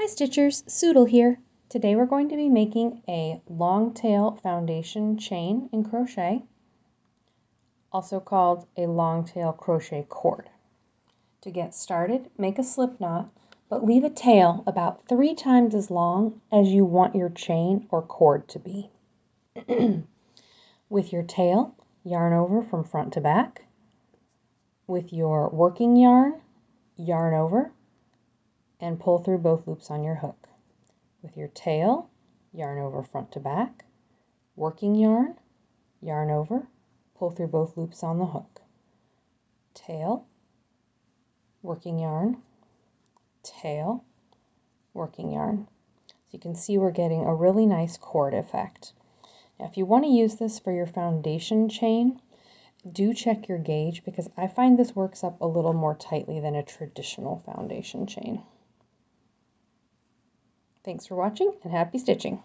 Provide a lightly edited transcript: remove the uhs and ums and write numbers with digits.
Hi Stitchers, Soodle here. Today we're going to be making a long tail foundation chain in crochet, also called a long tail crochet cord. To get started, make a slip knot, but leave a tail about 3 times as long as you want your chain or cord to be. With your tail, yarn over from front to back. With your working yarn, yarn over and pull through both loops on your hook. With your tail, yarn over front to back, working yarn, yarn over, pull through both loops on the hook. Tail, working yarn, tail, working yarn. So you can see we're getting a really nice cord effect. Now if you want to use this for your foundation chain, do check your gauge because I find this works up a little more tightly than a traditional foundation chain. Thanks for watching and happy stitching!